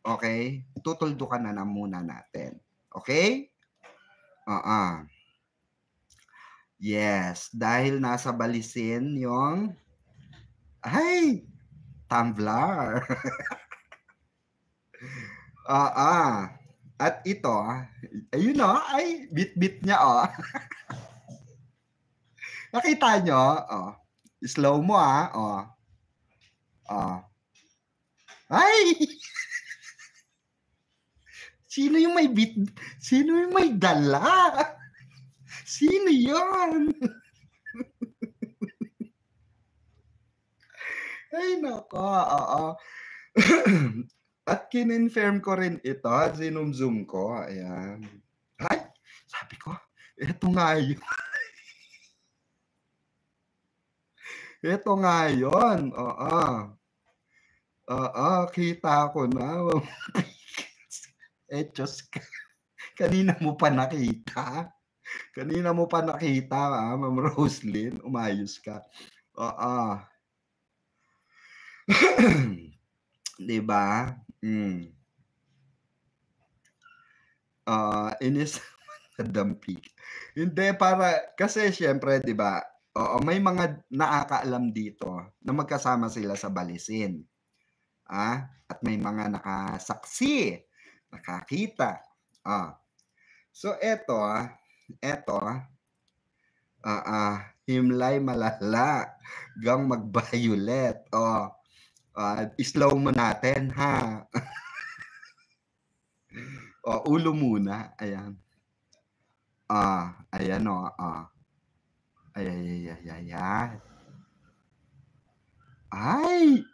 Okay? Tutuldukan na muna natin. Okay? Yes, dahil nasa balisin yung Tumblr. At ito, ayun ay bit-bit niya Nakita nyo? Slow mo Ay! Sino yung may bit? Sino yung may dala? Sino yon? Ay, nako. At kinonfirm ko rin ito. Zoom ko. Ayan. Ay, sabi ko, ito nga yun. Ito nga yun. Kita ko na. Diyos ka. Kanina mo pa nakita? Kanina mo pa nakita, Ma'am Roslyn? Umayos ka. Diba? Inis dampik. Hindi, kasi syempre, diba, may mga nakakaalam dito na magkasama sila sa balisin. At may mga nakasaksi, nakakita. So, eto, himlay malala, gang mag-violet. Slow mo natin, ha? Ulo muna. Ayan. Ayan Ayan. Ay!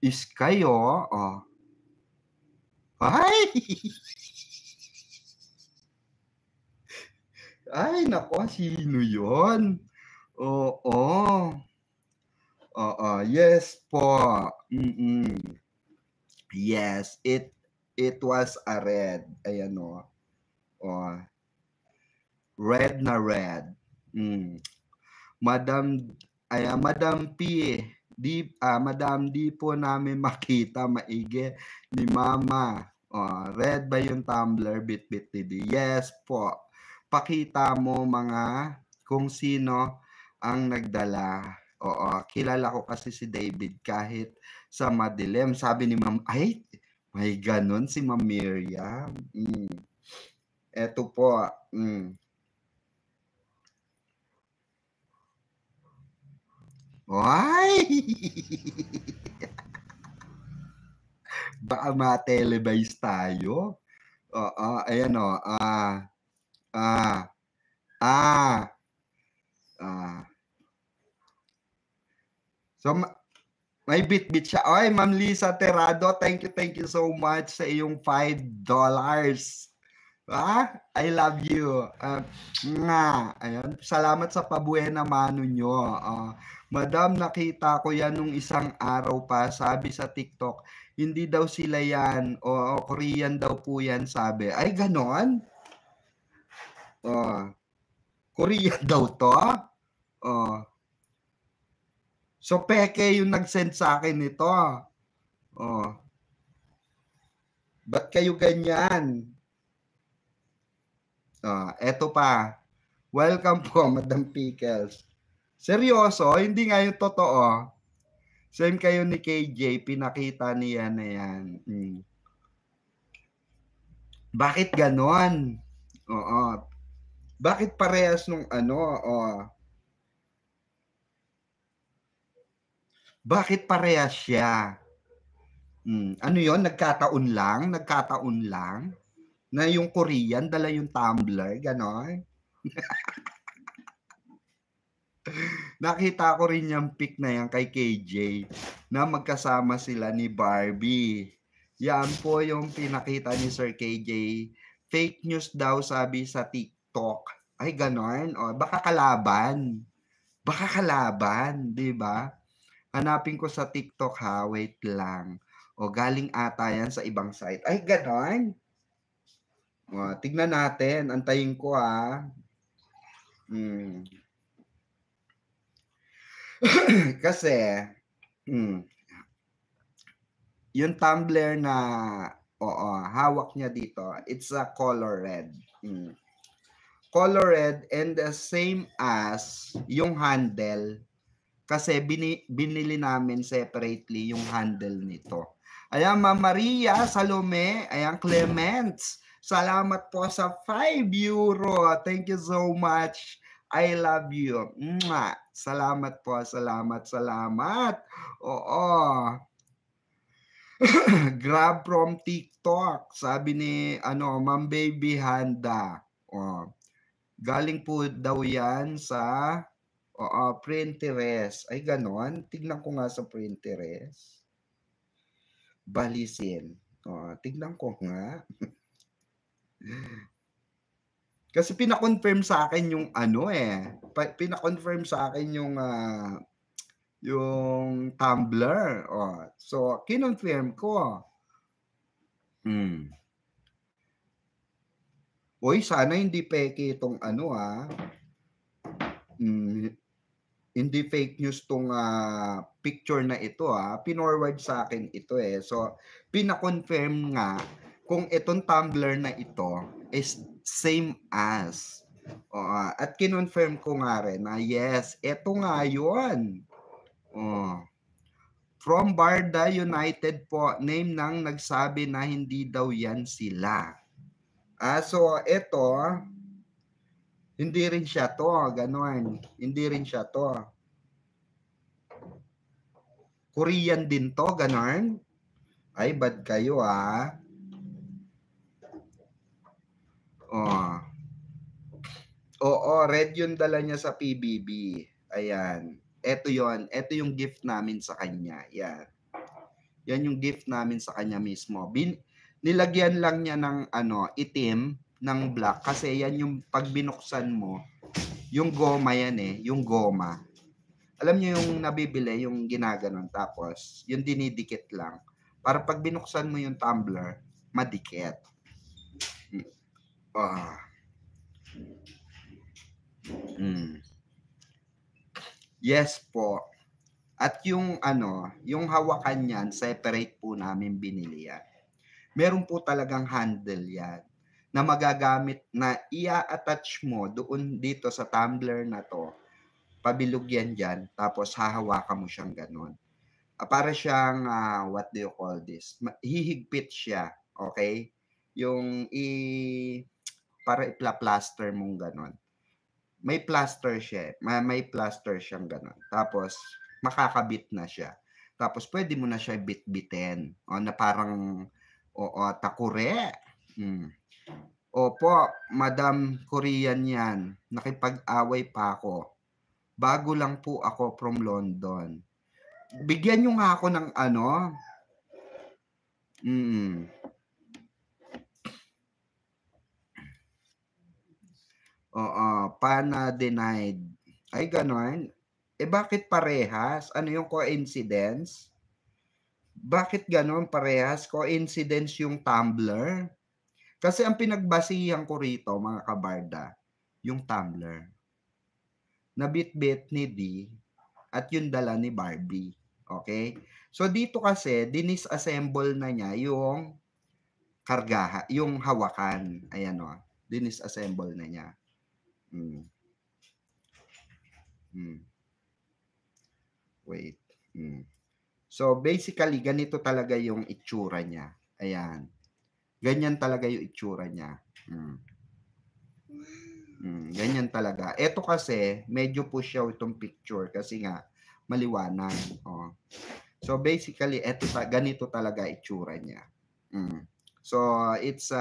Iskay, Ay! Ay, nako, sino yun? Oo. Yes po. Yes, it was a red. Ayan red na red. Madam P, Madam, di po namin makita maigi ni Mama. Red ba yung tumbler? Bit-bit TV. Yes po. Pakita mo mga kung sino ang nagdala. Kilala ko kasi si David kahit sa madilim. Sabi ni Ma'am, ay, may ganun si Ma'am Miriam. Eto po. Ay! Baka ma-televise tayo. Ayan So, may bit-bit siya. Oy, Ma'am Lisa Terrado, thank you so much sa iyong $5. I love you. Ayan. Salamat sa pabuena mano nyo. Madam, nakita ko yan nung isang araw pa. Sabi sa TikTok, hindi daw sila yan. Korean daw po yan, sabi. Ay, ganon? Korean daw to? So, peke yung nag-send sa akin nito. Ba't kayo ganyan? Eto pa. Welcome po, Madam Pickles. Seryoso, hindi nga yung totoo. Same kayo ni KJ, pinakita niya na yan. Bakit ganon? Bakit parehas nung Bakit parehas siya? Ano yon? Nagkataon lang? Na yung Korean, dala yung tumbler, ganon? Nakita ko rin yung pic na yan kay KJ na magkasama sila ni Barbie. Yan po yung pinakita ni Sir KJ. Fake news daw sabi sa TikTok. Ay, ganon. Baka kalaban. Di ba? Hanapin ko sa TikTok ha. Wait lang. Galing ata yan sa ibang site. Ay, ganon. Tignan natin. Antayin ko ha. Kasi, yung tumbler na Oo, hawak niya dito. It's a color red. Color red and the same as yung handle. Kasi binili namin separately yung handle nito. Ayan, Ma'am Maria, Salome, ayan, Clements. Salamat po sa 5 euro. Thank you so much. I love you. Mwah. Salamat po, salamat. Oo. Grab from TikTok. Sabi ni Ma'am Baby Handa. Oh. Galing po daw yan sa Pinterest. Ay, ganon. Tignan ko nga sa Pinterest. Balisin. Tignan ko nga. Kasi pina-confirm sa akin yung pina-confirm sa akin yung Tumblr. So, kinonfirm ko. Uy, sana hindi peke itong hindi fake news tong picture na ito pinorward sa akin ito So, pina-confirm nga kung itong Tumblr na ito is same as. At kinonfirm ko nga rin na yes, ito nga yun. From Barda United po, name ng nagsabi na hindi daw yan sila. So ito, hindi rin siya to, ganon. Hindi rin siya to. Korean din to, ganon. Ay, bad kayo Oo, red yung dala niya sa PBB. Ayan. Ito yon. Ito yung gift namin sa kanya. Yan. Yan yung gift namin sa kanya mismo. Nilagyan lang niya ng itim ng black kasi yan yung pag binuksan mo, yung goma yan yung goma. Alam niyo yung nabibili, yung ginaganon tapos yung dinidikit lang para pag binuksan mo yung tumbler, madikit. Yes po. At yung yung hawakan niyan, separate po namin binili yan. Meron po talagang handle yan na magagamit na ia-attach mo doon dito sa tumbler na to. Pabilog yan dyan, tapos hahawakan mo siyang ganun. Para siyang, what do you call this? Hihigpit siya, okay? Yung para ipla-plaster mong ganun. May plaster siya, may plaster siyang ganun. Tapos, makakabit na siya. Tapos, pwede mo na siya bit-bitin. Na parang, takure. Opo, Madam Korean yan. Nakipag-away pa ako. Bago lang po ako from London. Bigyan nyo nga ako ng pana denied. Ay, ganon. Bakit parehas? Ano yung coincidence? Bakit ganon parehas? Coincidence yung Tumblr? Kasi ang pinagbasihan ko rito, mga kabarda, yung Tumblr. Nabit-bit ni D at yung dala ni Barbie. Okay? So, dito kasi, dinisassemble na niya yung yung hawakan. Ayan dinisassemble na niya. Wait. So, basically, ganito talaga yung itsura niya. Ayan. Ganyan talaga yung itsura niya. Ganyan talaga. Ito kasi, medyo push out itong picture kasi nga, maliwanag. So, basically, ganito talaga itsura niya. So, it's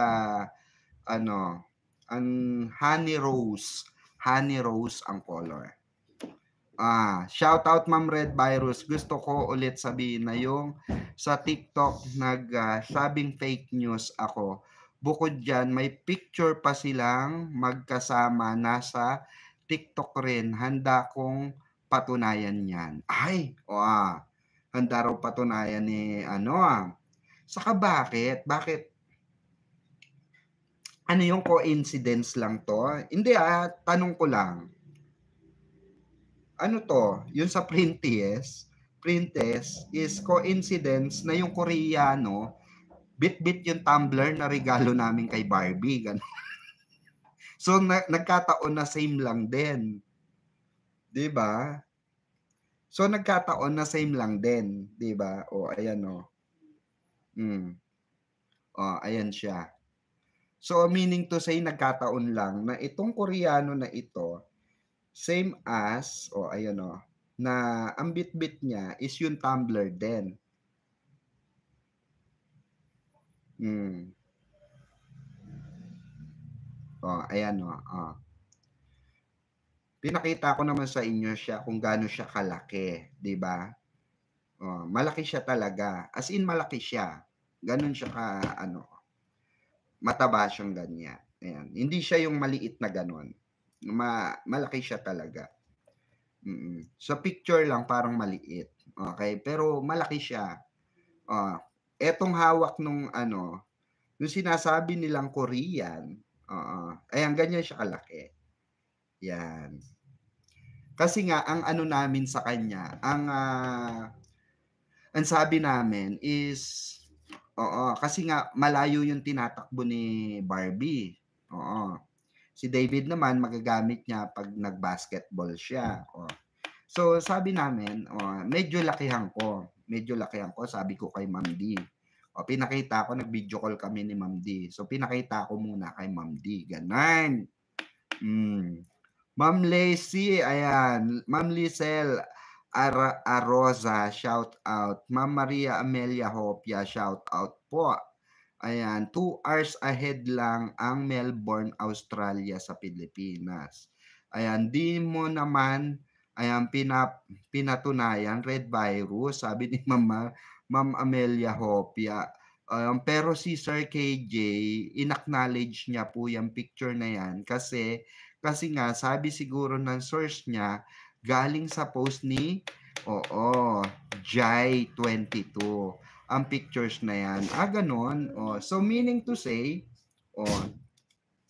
honey rose. Honey rose ang color. Shout out Ma'am Red Virus. Gusto ko ulit sabihin na yung sa TikTok nagsabing fake news ako. Bukod dyan, may picture pa silang magkasama nasa TikTok rin. Handa kong patunayan yan. Ay, handa raw patunayan ni Saka bakit? Bakit? Ano yung coincidence lang to? Hindi tanong ko lang. Ano to? Yung sa Printes is coincidence na yung Koreano bit-bit yung tumbler na regalo namin kay Barbie, gano'n. So, nagkataon na same lang din. 'Di ba? So, nagkataon na same lang din, 'di ba? O, ayan o. O, ayan siya. So, meaning to say, nagkataon lang na itong Koreano na ito, same as, o, ayan o, na ang bit-bit niya is yung tumbler din. O, ayan o. Pinakita ko naman sa inyo siya kung gaano siya kalaki, 'di ba? Oh, malaki siya talaga. As in malaki siya. Gano'n siya ka ano, mataba siyang ganyan. Ayan. Hindi siya yung maliit na gano'n. Malaki siya talaga. Sa picture lang parang maliit. Okay, pero malaki siya. Etong hawak nung ano, yung sinasabi nilang Korean, ayan ganyan siya kalaki. Yan. Kasi nga ang ano namin sa kanya, ang sabi namin is, kasi nga malayo yung tinatakbo ni Barbie. Oo. Si David naman magagamit niya 'pag nag-basketball siya. So sabi namin, medyo lakihan ko. Sabi ko kay Ma'am D. Pinakita ko, nag-video call kami ni Ma'am D. So pinakita ko muna kay Ma'am D. Ganun. Ma'am Lacy, ayan. Ma'am Lizelle Arosa, shout out. Ma'am Maria Amelia Hopia, shout out po. Ayan, 2 hours ahead lang ang Melbourne, Australia sa Pilipinas. Ayan, di mo naman ayan pinatunayan red virus, sabi ni Ma'am Amelia Hopia. Pero si Sir KJ, inacknowledge niya po yung picture na yan kasi nga sabi siguro ng source niya galing sa post ni Jai22 ang pictures na yan. Ganon. So meaning to say,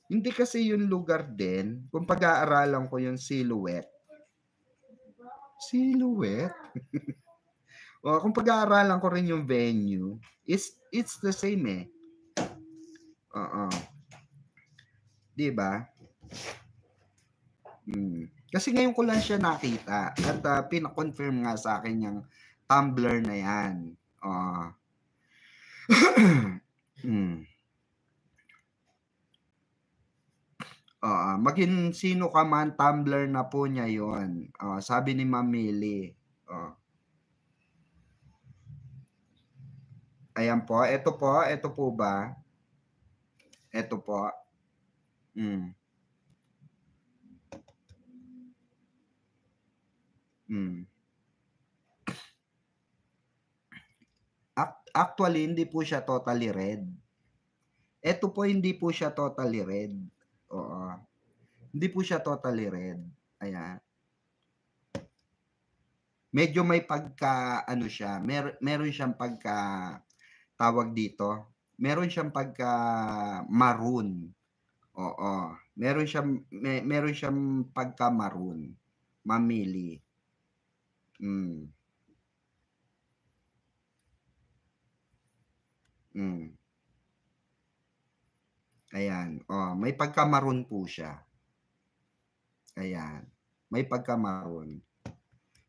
hindi kasi yung lugar din, kung pag-aaralan ko yung silhouette. Kung pag-aaralan ko rin yung venue, it's the same eh. Diba? Kasi ngayon ko lang siya nakita at pinakonfirm nga sa akin yung Tumblr na yan. Maging sino ka man, Tumblr na po niya yon. Sabi ni Ma'am Millie. Ayan po, ito po ba? Ito po. Actually, hindi po siya totally red. Ito po, hindi po siya totally red. Hindi po siya totally red. Ayan. Medyo may pagka, ano siya, meron siyang pagka, tawag dito, meron siyang pagka maroon. Meron siyang pagka maroon. Mamili. Ayan. May pagka-maroon po siya. Ayan. May pagka-maroon.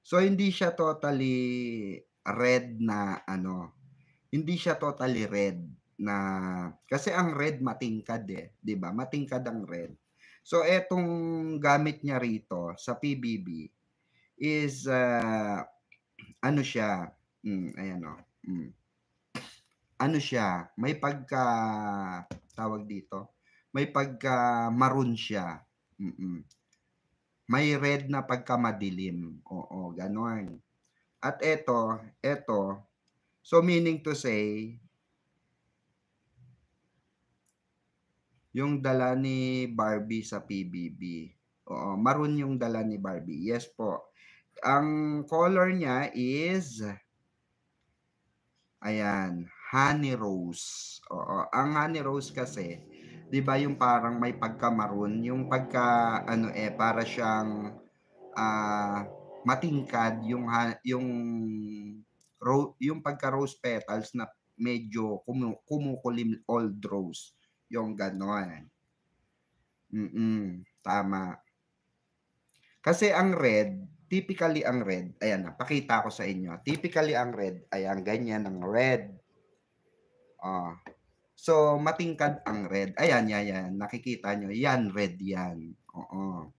So, hindi siya totally red na ano. Hindi siya totally red na, kasi ang red matingkad eh. 'Di ba? Matingkad ang red. So, etong gamit niya rito sa PBB is, ano siya, ayan o. Ano siya, may pagka, tawag dito, may pagka maroon siya. May red na pagka madilim. Ganon. At eto, so meaning to say, yung dala ni Barbie sa PBB. Maroon yung dala ni Barbie. Yes po. Ang color niya is, ayan, honey rose. Ang honey rose kasi, 'di ba yung parang may pagka-maroon, yung pagka ano para siyang matingkad yung pagka rose petals medyo kumukulim old rose. Yung gano'n. Tama. Kasi ang red, typically ang red, ayan na, pakita ko sa inyo. Typically ang red, ayan, ganyan ang red. So, matingkad ang red. Ayan, yan. Nakikita nyo, yan, red yan. Oo.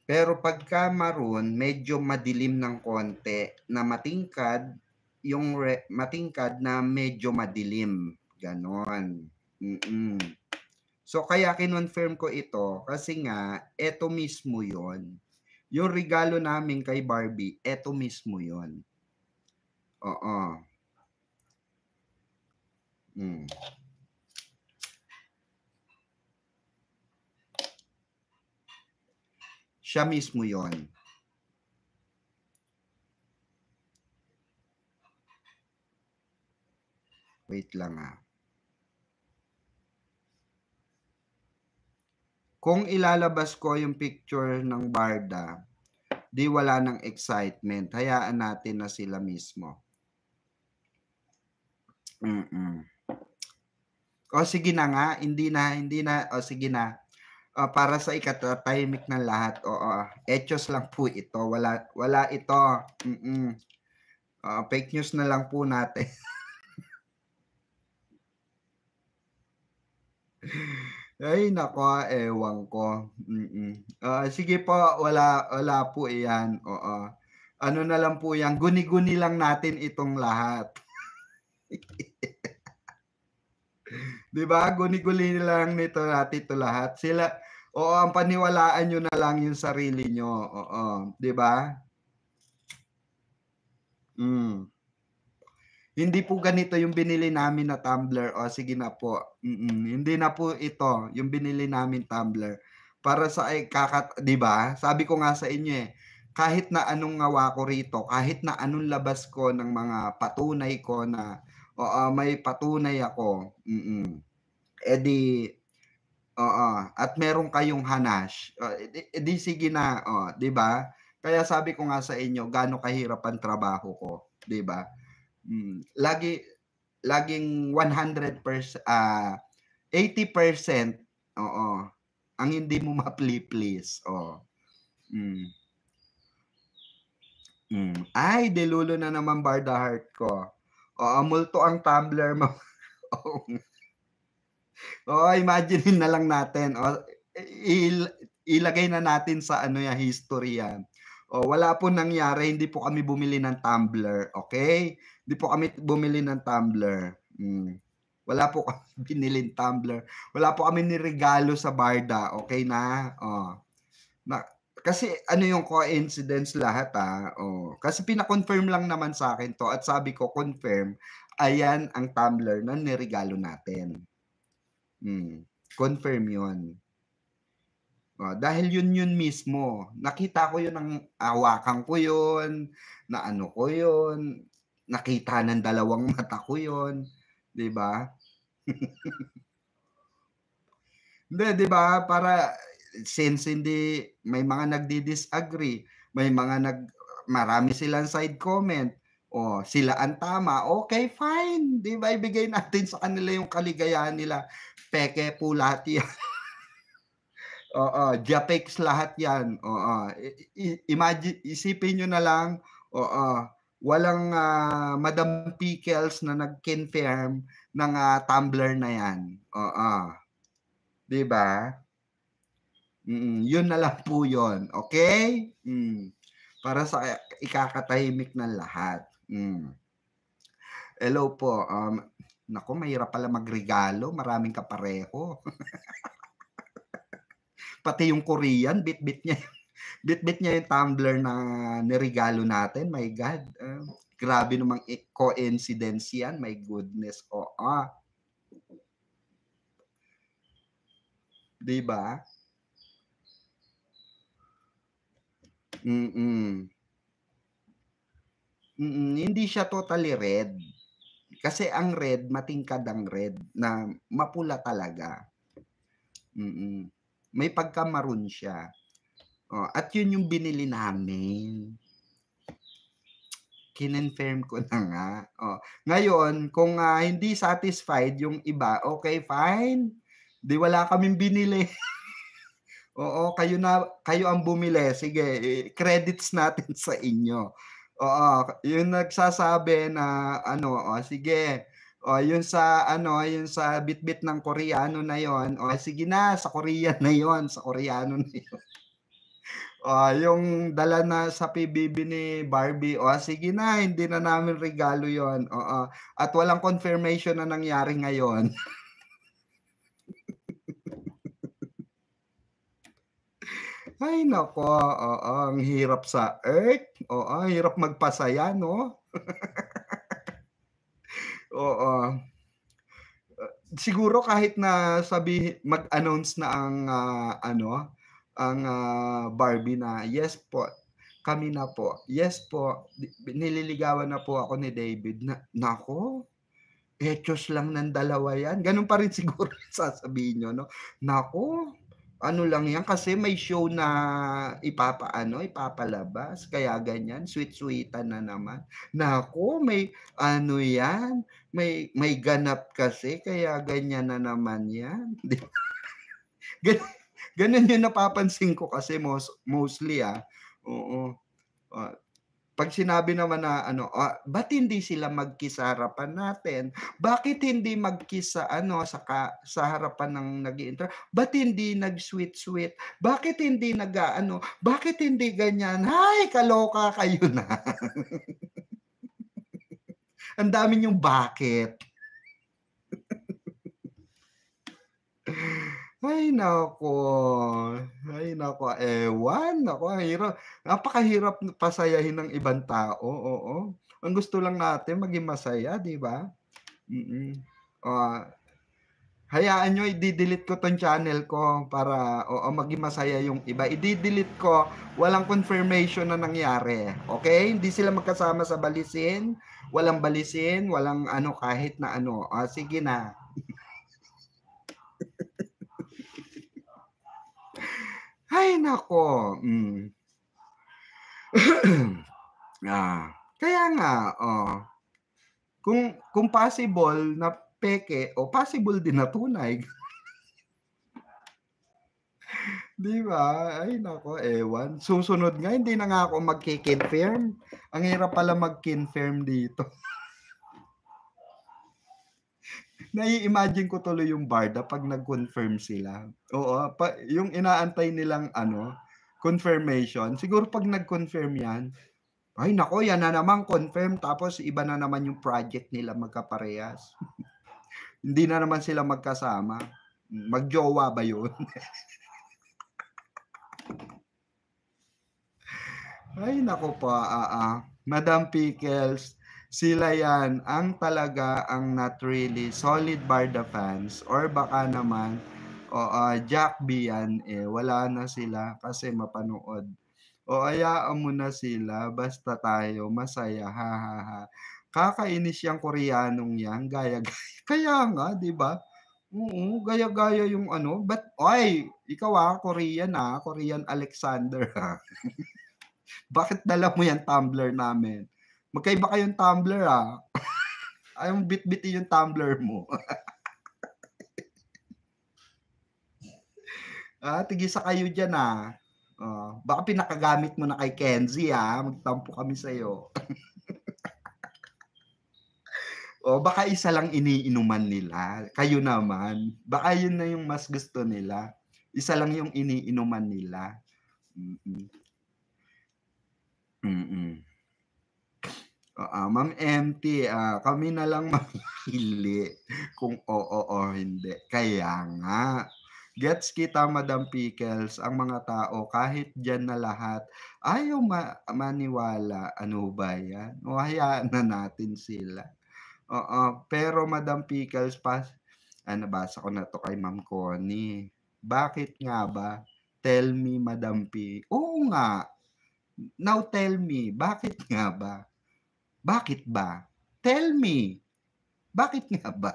Pero pagka maroon, medyo madilim ng konti na matingkad, yung matingkad na medyo madilim. Ganon. So, kaya kinonfirm ko ito kasi nga, eto mismo yon. Yung regalo namin kay Barbie, eto mismo yon. Oo. Siya mismo yon. Wait lang Kung ilalabas ko yung picture ng Barda, di wala ng excitement. Hayaan natin na sila mismo. O sige na nga, hindi na. O sige na. Para sa ikatatahimik ng lahat. Etos lang po ito. Wala ito. Fake news na lang po natin. Ay, nako, ewan ko. Sige po, wala po iyan. Ano na lang po yan, guni-guni lang natin itong lahat. Diba? Guni-guni lang nito natin ito lahat. Ang paniwalaan nyo na lang yung sarili nyo. Diba? Hindi po ganito yung binili namin na tumbler. Sige na po. Hindi na po ito yung binili namin tumbler. Para sa diba? Sabi ko nga sa inyo kahit na anong ngawa ko rito, kahit na anong labas ko ng mga patunay ko na may patunay ako. At meron kayong hanash. Edi sige na, 'di ba? Kaya sabi ko nga sa inyo, gaano kahirap ang trabaho ko, 'di ba? Laging 100%, 80%, ang hindi mo ma-please. Ay, delulo na naman Barda Heart ko. Multo ang tumbler mo. Imagine na lang natin. Ilagay na natin sa history yan. Wala po nangyari, hindi po kami bumili ng tumbler, okay? Hindi po kami bumili ng tumbler. Wala po kami biniling tumbler. Wala po kami niregalo sa Barda, okay na? Kasi yung coincidence lahat kasi pina-confirm lang naman sa akin to at sabi ko confirm, ayan ang tumbler na niregalo natin. Confirm yun. Dahil yun mismo. Nakita ko yun, hawakan ko yun, na ko yun, nakita ng dalawang mata ko yun. Diba? Hindi, diba? Para, since hindi, may mga nagdi-disagree, marami silang side comment, sila ang tama, okay, fine. Diba? Ibigay natin sa kanila yung kaligayahan nila. Peke po lahat yan. Japex lahat yan. Imagine, isipin nyo na lang, walang Madam Pickles na nag-confirm ng tumbler na yan. Diba? Yun na lang po yun. Okay? Para sa ikakatahimik ng lahat. Hello po. Naku, mahirap pala magregalo. Maraming kapareho. Pati yung Korean, bit-bit niya yung tumbler na niregalo natin. My God. Grabe namang coincidence yan. My goodness. Diba? Hindi siya totally red. Kasi ang red, matingkad ang red na mapula talaga. May pagka-maroon siya. At yun yung binili namin. kinonfirm ko na nga. Oh. Ngayon, kung hindi satisfied yung iba, okay, fine. Di wala kaming binili. Oo, kayo ang bumili. Sige, credits natin sa inyo. Oo, yung nagsasabi na ano, sige. Yun sa ano, yun sa bitbit ng Koreano na yon. Sige na, sa Korean na yon, sa Koreano na yon. Yung dala na sa PBB ni Barbie, sige na, hindi na namin regalo yon. Oo. At walang confirmation na nangyari ngayon. Ay nako, oo, ang hirap sa Earth. Oo, ang hirap magpasaya, no? Oo. Siguro kahit na mag-announce na ang ang Barbie na, "Yes po, kami na po. Yes po, nililigawan na po ako ni David." Naku, etyos lang ng dalawa 'yan. Gano'n pa rin siguro sasabihin niyo, no? Naku, ano lang 'yan kasi may show na ipapalabas kaya ganyan, sweet-sweetan na naman. Naku, may ano 'yan, may ganap kasi kaya ganyan na naman 'yan. Gano'n yung napapansin ko kasi mostly, oo. Ah, 'Pag sinabi naman na ano, ba't hindi sila mag-kiss sa harapan natin? Bakit hindi mag-kiss sa ano, sa harapan ng ba't hindi nag-sweet-sweet? Bakit hindi nag-aano, bakit hindi ganyan? Hay, kaloka kayo na. Ang dami niyong bakit. Ay naku, ewan, naku ang hirap, napakahirap pasayahin ng ibang tao, oo. Ang gusto lang natin maging masaya, 'di ba? Ah, Hayaan niyo i-de-delete ko 'tong channel ko para, oo, maging masaya yung iba. I-de-delete ko, walang confirmation na nangyari, okey? Hindi sila magkasama sa balisin, walang balisin, walang ano, kahit na ano. Sige na. Ay naku, kaya nga, kung possible na peke o possible din na tunay. 'Di ba? Ay naku, ewan. Susunod nga hindi na nga ako magki-confirm. Ang hirap pala mag-confirm dito. Nai-imagine ko tuloy yung Barda 'pag nag-confirm sila. Oo, yung inaantay nilang ano, confirmation. Siguro 'pag nag-confirm 'yan, ay naku, yan na naman confirm tapos iba na naman yung project nila magkaparehas. Hindi na naman sila magkasama. Magjowa ba yun? Ay naku po, Madam Pickles, sila yan ang talaga ang not really solid Barda fans or baka naman Jack B yan wala na sila kasi mapanood. Hayaan mo na sila basta tayo masaya, ha, ha, ha. Kakainis yang Koreanong yan, gaya-gaya. Kaya nga, 'di ba? Oo, gaya-gaya yung ano, ikaw Korean Korean Alexander, Bakit dala mo yang tumbler namin? Magkaiba kayong tumbler, Ayaw mong bitbitin yung tumbler mo. Tigisa kayo diyan, baka pinakagamit mo na kay Kenzie, magtampo kami sa'yo. Baka isa lang iniinuman nila, kayo naman, baka yun na yung mas gusto nila, isa lang yung iniinuman nila. Ma'am MT, kami na lang mamimili kung oo o hindi. Kaya nga. Gets kita, Madam Pickles, ang mga tao kahit diyan na lahat ayaw maniwala. Ano ba 'yan? Hayaan na natin sila. Pero Madam Pickles, nabasa ko na 'to kay Ma'am Connie. Bakit nga ba? Tell me, Madam P. Oo nga. Now tell me, bakit nga ba? Bakit ba? Tell me. Bakit nga ba?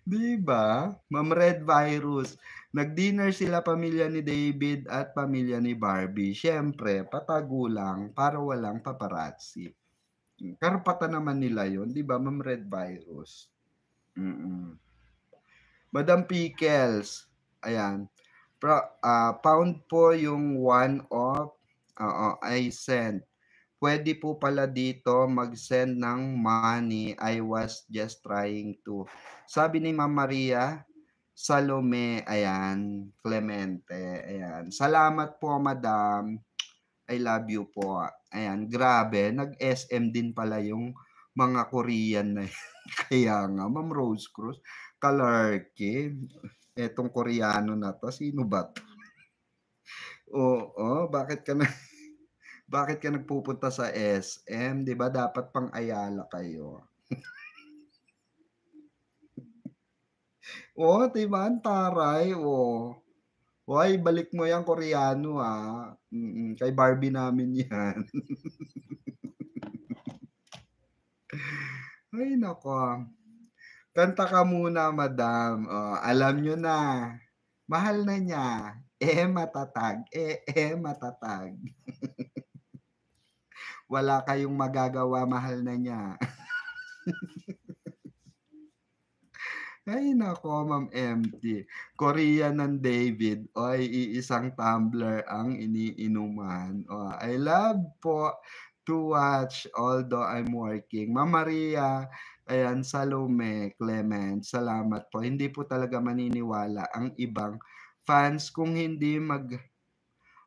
'Di ba? Ma'am Red Virus, Nag-dinner sila pamilya ni David at pamilya ni Barbie. Siyempre patago lang para walang paparazzi. Karapatan naman nila 'yun, 'di ba, Ma'am Red Virus? Mm. Madam Pickles, ayan. Pound po yung one of I sent. Puwede po pala dito mag-send ng money. I was just trying to. Sabi ni Ma'am Maria Salome, ayan, Clemente, ayan. Salamat po, madam. I love you po. Ayan, grabe, nag-SM din pala yung mga Korean na yan. Kaya nga, Ma'am Rose Cruz, kalarki. Etong Koreano na 'to, sino ba 'to? Oo, bakit ka nagpupunta sa SM, 'di ba dapat pang-Ayala kayo. Oh, 'di ba ang taray, oh. Hoy, balik mo 'yang Koreano, kay Barbie namin 'yan. Ay naku, kanta ka muna madam, oh, alam niyo na, mahal na niya, matatag, matatag. Wala kayong magagawa, mahal na niya. Ay naku, Ma'am MT. Korean ng David, oy iisang tumbler ang iniinuman. Oh, I love po to watch although I'm working. Ma'am Maria, ayan, Salome, Clement, salamat po. Hindi po talaga maniniwala ang ibang fans kung hindi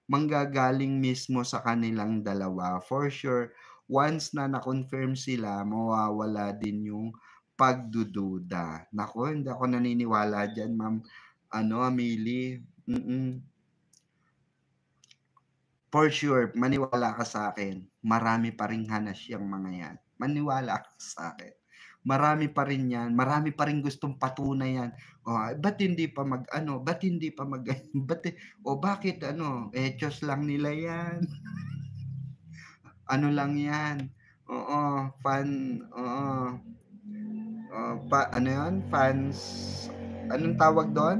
manggagaling mismo sa kanilang dalawa. For sure, once na na-confirm sila, mawawala din yung pagdududa. Naku, hindi ako naniniwala diyan, Ma'am Amelie. For sure, maniwala ka sa akin, marami pa ring hanas yang mga yan. Maniwala ka sa akin. Marami pa rin yan, marami pa ring gustong patunay yan. Ba't hindi pa mag-ano, ba't hindi pa mag bakit ano, etyos lang nila yan. Ano lang yan, oo. Ano yun, fans, anong tawag doon?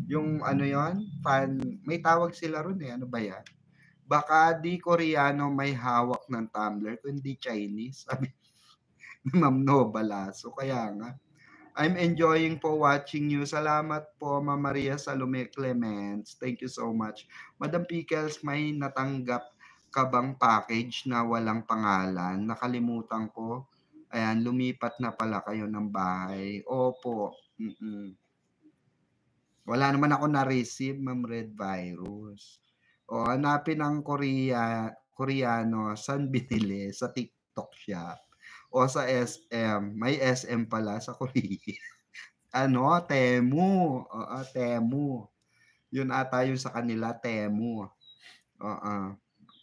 Yung ano yon, may tawag sila ron eh, ano ba yan? Baka di Koreano may hawak ng tumbler kundi Chinese, sabi ni Ma'am Nova Lasso. Kaya nga, I'm enjoying po watching you. Salamat po, Ma'am Maria Salome Clements. Thank you so much. Madam Pickles, may natanggap ka bang package na walang pangalan? Nakalimutan ko. Ayan, lumipat na pala kayo ng bahay. Opo. Wala naman ako na-receive, Ma'am Red Virus. Hanapin ang Koreano, saan binili? Sa TikTok shop o sa SM. May SM pala sa Korea. Temu. Oo, Temu. Yun ata yung sa kanila, Temu. Oo.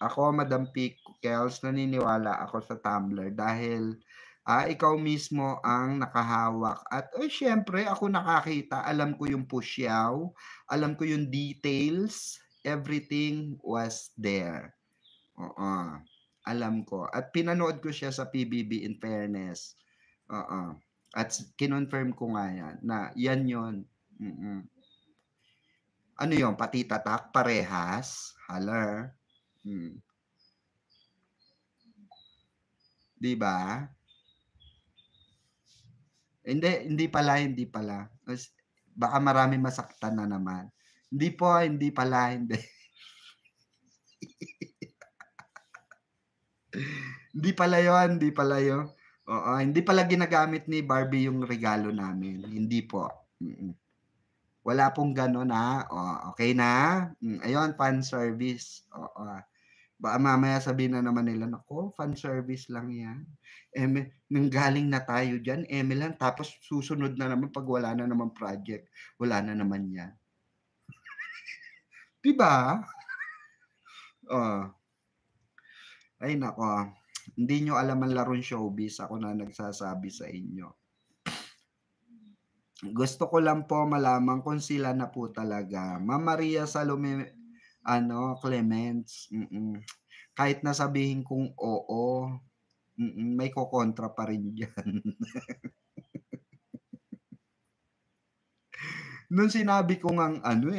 Ako, Madam Pickles, naniniwala ako sa Tumblr dahil ikaw mismo ang nakahawak at siyempre ako nakakita, alam ko yung pushyaw, alam ko yung details, everything was there. Oo. Alam ko at pinanood ko siya sa PBB in fairness. Oo. At kinonfirm ko nga yan na yan yun. Ano yun, pati tatak, parehas, haler. 'Di ba? Hindi pala. Baka maraming masaktan na naman. Hindi po, hindi pala, hindi. Hindi pala yun. Oo, hindi pala ginagamit ni Barbie yung regalo namin. Hindi po. Wala pong gano'n, okey na? Ayun, fan service, oo. Baka mamaya sabihin na naman nila, "Naku, fan service lang 'yan. Nanggaling na tayo diyan, eme lang tapos susunod na naman 'pag wala na namang project, wala na naman 'yan." 'Di ba? Oh, ay naku, hindi niyo alam ang larong showbiz, ako na nagsasabi sa inyo. Gusto ko lang po malaman kung sila na po talaga. Ma'am Maria Salome Clements, kahit na sabihin kong oo, may kokontra pa rin diyan. nung sinabi ko ngang ano,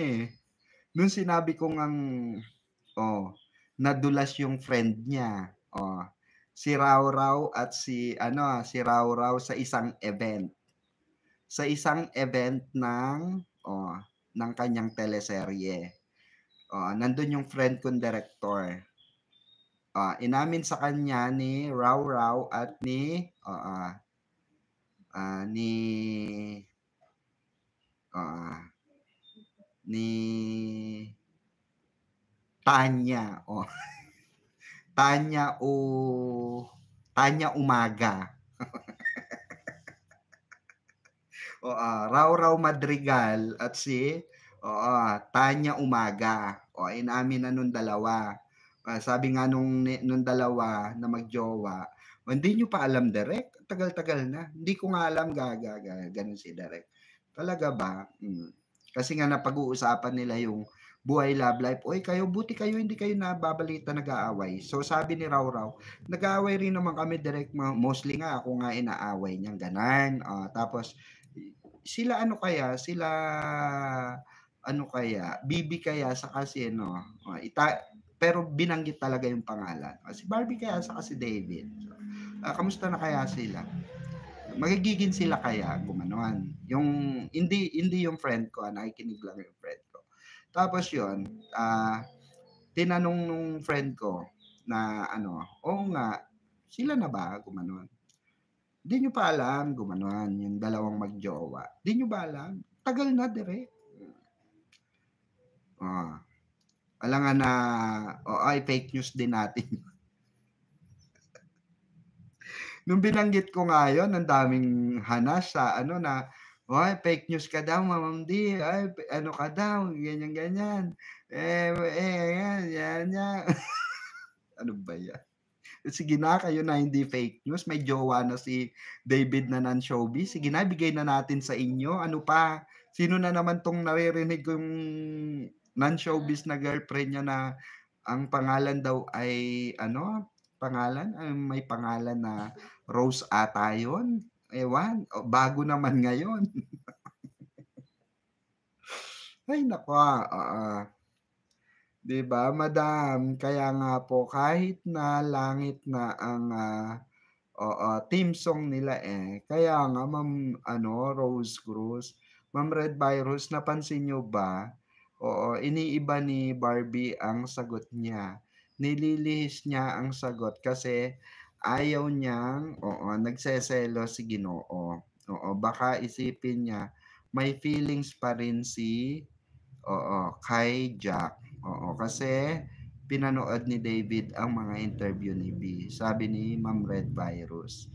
nung sinabi ko ngang, nadulas yung friend niya, si Raw Raw at si Raw Raw sa isang event. Sa isang event ng kanyang teleserye. Nandun yung friend kong director. Inamin sa kanya ni Raw Raw at ni Tanya, Tanya Tanya Umaga. Raw Raw Madrigal at Tanya Umaga. Inamin na nung dalawa. Sabi nga nung dalawa na magjowa, hindi nyo pa alam, Direk? Tagal-tagal na. Hindi ko nga alam, ganun si Direk. Talaga ba? Kasi nga napag-uusapan nila yung buhay love life. Oy, buti kayo, hindi kayo nababalita nag-aaway. So sabi ni Raw Raw, nag-aaway rin naman kami, Direk. Mostly nga ako nga inaaway niyang ganan. Tapos sila Bibi kaya sa kasi pero binanggit talaga yung pangalan. Si Barbie kaya sa si David. Kamusta na kaya sila? Magigigin sila kaya gumanon. Yung hindi yung friend ko, nakikinig lang yung friend ko. Tapos yun, tinanong nung friend ko na nga, sila na ba gumanon? Di nyo pa alam gumanon, yung dalawang magjowa. Di nyo ba alam? Tagal na, Direk. Alangan na, fake news din natin. Nung binanggit ko nga yun, ang daming hanas sa fake news ka daw, Ma'am D. Ka daw, ganyan. Yan. Ano ba yan? Sige na, kayo na hindi fake news. May jowa na si David na non-showbiz. Sige na, bigay na natin sa inyo. Ano pa? Sino na naman tong naririnig kong non-showbiz na girlfriend niya na ang pangalan daw ay may pangalan na Rose ata yun. Ewan, bago naman ngayon. Ay, nako. 'Di ba, madam? Kaya nga po kahit na langit na ang theme song nila Kaya nga Ma'am Rose Cruz, Ma'am Red Virus, napansin niyo ba? Iniiba ni Barbie ang sagot niya. Nililihis niya ang sagot kasi ayaw niyang nagseselos si Ginoo. Baka isipin niya may feelings pa rin kay Jack. Kasi pinanood ni David ang mga interview ni B. Sabi ni Ma'am Red Virus.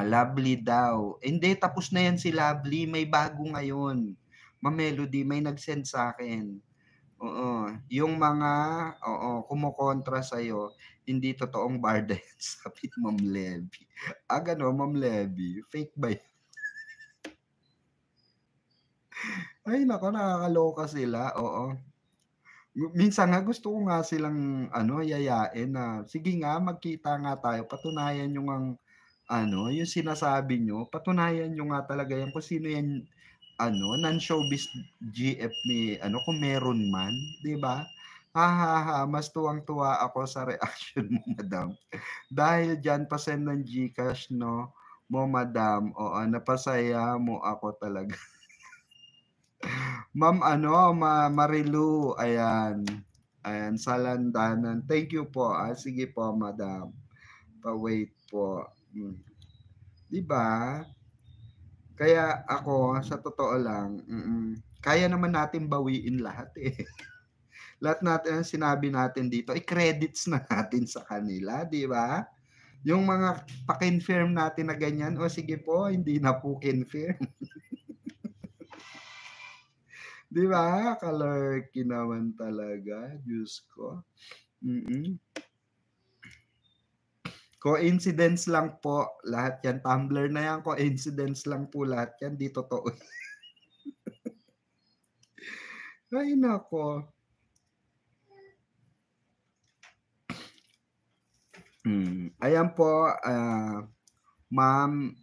Lovely daw. Hindi, tapos na yan si Lovely. May bago ngayon. Ma'am Melody, may nag-send sa akin. Yung mga kumukontra sa'yo, hindi totoong barda yan, sabi ni Ma'am Levy. Gano'n, Ma'am Levy. Fake ba yan? Ay, nako, nakakaloka sila. Minsan nga gusto ko nga silang yayain na sige nga magkita nga tayo, patunayan nyo ngang yung sinasabi nyo, patunayan nyo nga talaga yan kung sino yan non-showbiz GF ni kung meron man, 'di ba? Mas tuwang-tuwa ako sa reaction mo, madam. Dahil diyan pa-send ng GCash mo, madam. Napasaya mo ako talaga. Ma'am Marilu, ayan. Ayan, sa landanan. Thank you po. Sige po, madam. Pa-wait po. 'Di ba? Kaya ako, sa totoo lang, kaya naman natin bawiin lahat Lahat natin ang sinabi natin dito, i-credits na natin sa kanila, 'di ba? Yung mga pa-confirm natin na ganyan, sige po, hindi na po confirm. 'Di ba? Kalurky naman talaga, Diyos ko. Coincidence lang po lahat yan. Tumblr na yan, coincidence lang po lahat yan. Di totoo. Ay, nako. Ayan po, Ma'am,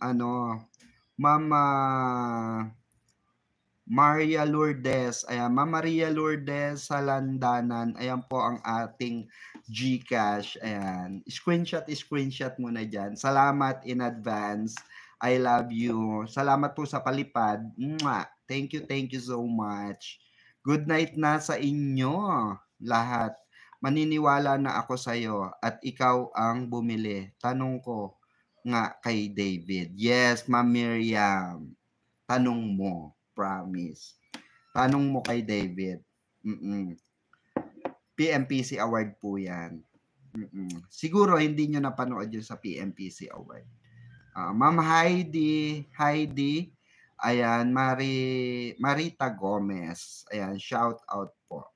Maria Lourdes, ayan, Ma'am Maria Lourdes sa Landanan, ayan po ang ating GCash, ayan. Screenshot muna dyan. Salamat in advance. I love you. Salamat po sa palipad. Mwah! Thank you so much. Good night na sa inyo lahat. Maniniwala na ako sa'yo at ikaw ang bumili. Tanong ko nga kay David. Yes, Ma'am Miriam. Tanong mo. Promise. Tanong mo kay David. PMPC Award po yan. Siguro hindi nyo napanood yun sa PMPC Award. Ma'am Heidi, ayan, Marita Gomez, ayan, shout out po.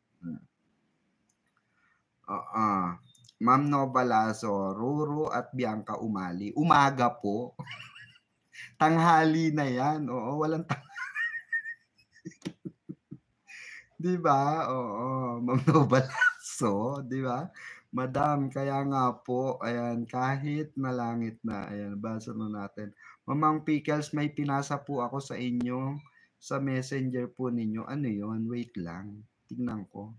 Ma'am Novalazo, Ruru at Bianca Umali, umaga po. Tanghali na yan, oo, walang di ba? Oo, Ma'am Novalazo, di ba? Madam, kaya nga po, ayan, kahit malangit na, ayan, basa na natin. Mamang Pickles, may pinasa po ako sa inyo, sa messenger po ninyo. Ano yon? Wait lang, tingnan ko.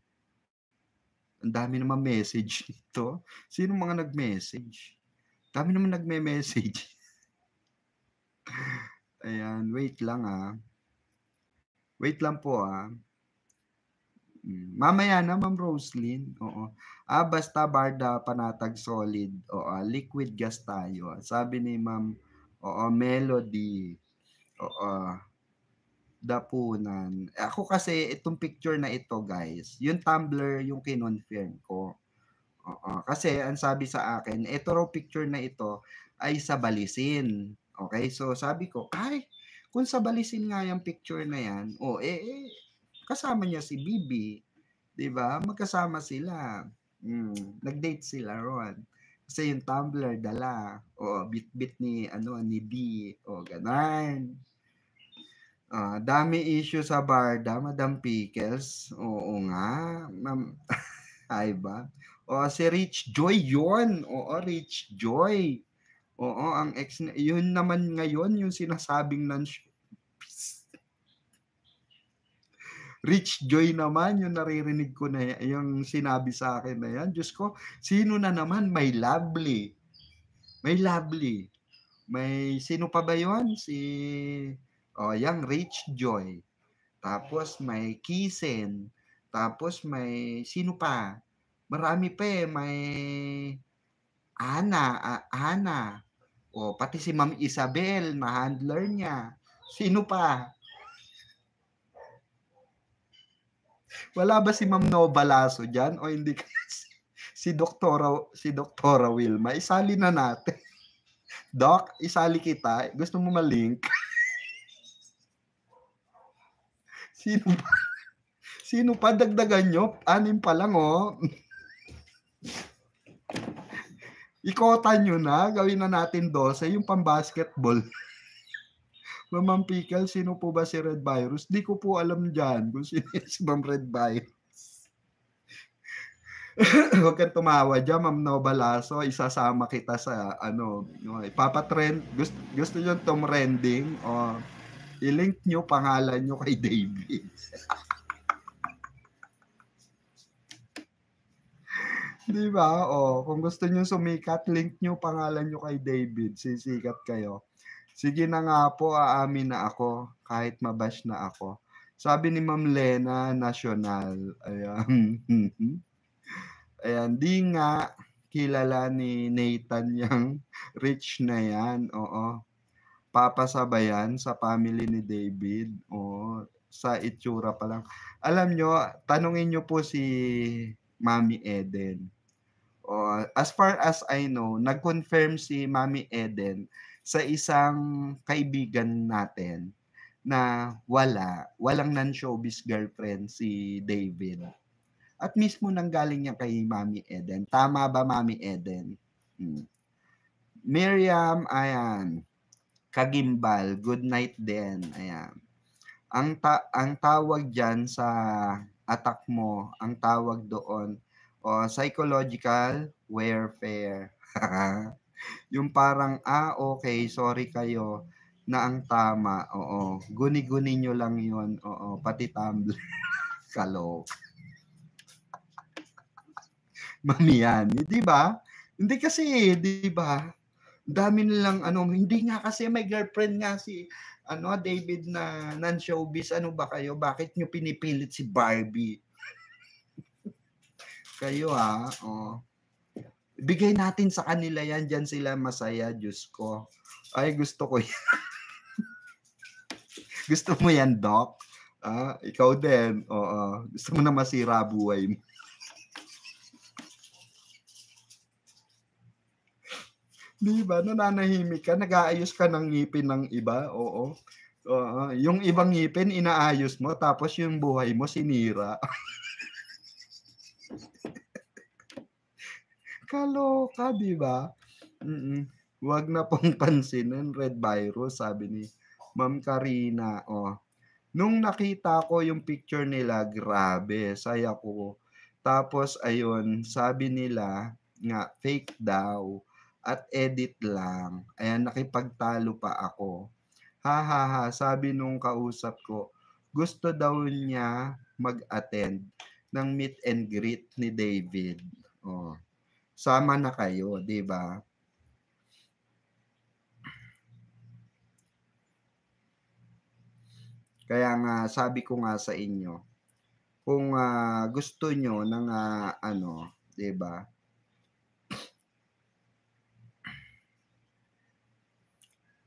Ang dami naman message ito. Sino mga nag-message? Dami naman nagme-message. Ayan, wait lang Wait lang po Mamaya na, Ma'am Roslyn. Oo. Basta Barda Panatag Solid. Oo, liquid gas tayo. Sabi ni Ma'am, Melody. Oo. Dapunan. Ako kasi, itong picture na ito, guys, yung Tumblr yung kinonfirm ko. Oo. Kasi, ang sabi sa akin, ito raw picture na ito ay sa Balisin. Okay? So, sabi ko, kung sa Balisin nga yung picture na yan, kasama niya si Bibi. 'Di ba? Magkasama sila. Nag-date sila ron. Kasi yung Tumblr dala. Bit-bit ni B. Ganun. Dami issue sa Barda, Madam Pickles. Oo nga. Ay ba? Si Rich Joy yun. Rich Joy. Ang ex yun naman ngayon yung sinasabing Rich Joy naman, yung naririnig ko na yung sinabi sa akin na yan. Diyos ko, sino na naman? May Lovely. May sino pa ba yun? Yung Rich Joy. Tapos may Kisen. Tapos may, sino pa? Marami pa May Ana. Pati si Ma'am Isabel, na handler niya. Sino pa? Wala ba si Ma'am Novalazo dyan? O hindi si Doktora Wilma? Isali na natin. Doc, isali kita. Gusto mo malink? Sino pa? Dagdagan nyo? 6 pa lang, Ikota nyo na. Gawin na natin 12. Yung pang-basketball. Ma'am Pickle, sino po ba si Red Virus? Di ko po alam dyan kung sino si Ma'am Red Virus. Huwag kang tumawa dyan, Ma'am Novalazo. Isasama kita sa, ipapatrend. Gusto nyo trending? I-link nyo pangalan nyo kay David. Di ba? Kung gusto nyo sumikat, link nyo pangalan nyo kay David. Sisikat kayo. Sige na nga po, aamin na ako kahit mabash na ako. Sabi ni Ma'am Lena, national. Ayan. Ayan, di nga kilala ni Nathan yung rich na yan. Papasabayan sa family ni David. Sa itsura pa lang. Alam nyo, tanungin nyo po si Mami Eden. As far as I know, nag-confirm si Mami Eden sa isang kaibigan natin na walang non-showbiz girlfriend si David. At mismo nanggaling niya kay Mami Eden. Tama ba, Mami Eden? Miriam, ayan. Kagimbal, good night din. Ayan. Ang tawag diyan sa attack mo, ang tawag doon, psychological warfare. Yung parang, okay, sorry kayo. na ang tama, oo. Guni-guni nyo lang yun, oo. Pati Tumblr. Kalok. Mami yan, di ba? Hindi kasi, di ba? Dami nilang hindi nga kasi may girlfriend nga si David na non-showbiz. Ano ba kayo? Bakit nyo pinipilit si Barbie? Kayo oh. Bigay natin sa kanila yan, dyan sila masaya, Diyos ko. Ay, gusto ko yan. Gusto mo yan, Doc? Ikaw din. Oo. Gusto mo na masira buhay mo. Di ba? Nananahimik ka, nag-aayos ka ng ngipin ng iba. Oo. Yung ibang ngipin, inaayos mo, tapos yung buhay mo, sinira. Kaloka, di ba? Huwag na pong pansinin, red virus, sabi ni Ma'am Karina. Nung nakita ko yung picture nila, grabe, saya ko. Tapos, ayun, sabi nila nga, fake daw at edit lang. Ayan, nakipagtalo pa ako. Ha, ha, ha, sabi nung kausap ko, gusto daw niya mag-attend ng meet and greet ni David. Sama na kayo, di ba? Kaya nga, sabi ko nga sa inyo, kung gusto nyo ng di ba?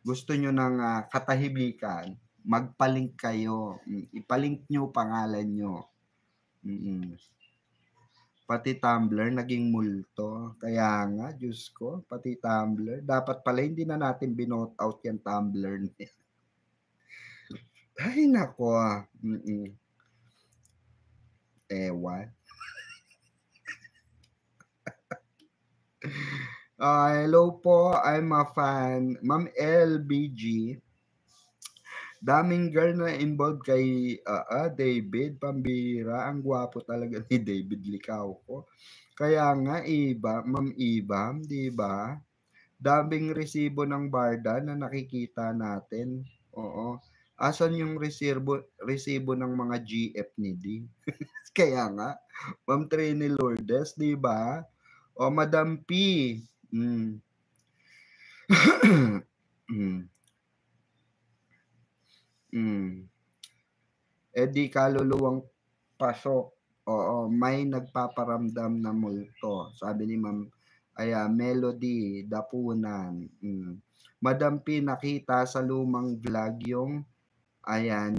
Gusto nyo ng katahimikan, magpalink kayo. Ipalink nyo pangalan nyo. Pati Tumblr naging multo. Kaya nga, Diyos ko, pati Tumblr. Dapat pala hindi na natin binote out yung Tumblr niya. Ay, nako. Ewan. Hello po, I'm a fan. Ma'am LBG. Daming girl na involved kay David. Pambira. Ang gwapo talaga ni David Licauco. Kaya nga, Ma'am Iba, di ba? Daming resibo ng Barda na nakikita natin. Oo. Asan yung resibo ng mga GF ni D? Kaya nga, Ma'am Trini Lourdes, di ba? Madam P. Di kaluluwang pasok. Oo, may nagpaparamdam na multo. Sabi ni Ma'am Melody Dapunan. Madam P, nakita sa lumang vlog yung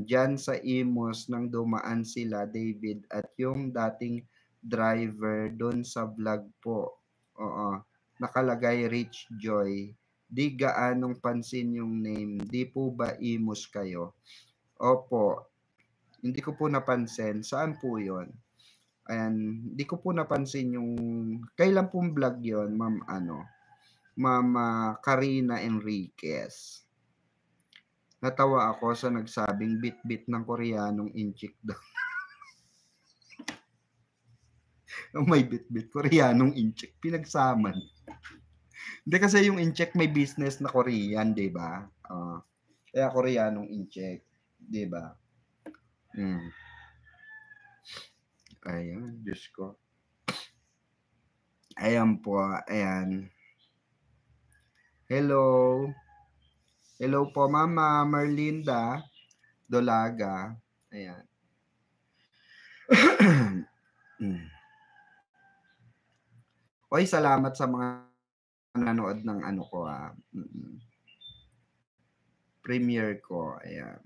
dyan sa Imos nang dumaan sila, David, at yung dating driver doon sa vlog po. Oo, nakalagay Rich Joy. Di gaanong pansin yung name. Di po ba Imos kayo? Opo. Hindi ko po napansin. Saan po yon? Ayan, hindi ko po napansin yung kailan pong vlog yon, Ma'am Ma'am Karina Enriquez. Natawa ako sa nagsabing bit-bit ng Koreanong inchik daw. May bit-bit, Koreanong inchik, pinagsaman. Hindi kasi yung inchik may business na Korean, di ba? Kaya Koreanong inchik, di ba? Ayun, Diyos ko. Ayan po, ayan. Hello. Hello po, Mama Merlinda Dolaga. Ayan. Oy, salamat sa mga nanood ng ko premiere ko. Ayan.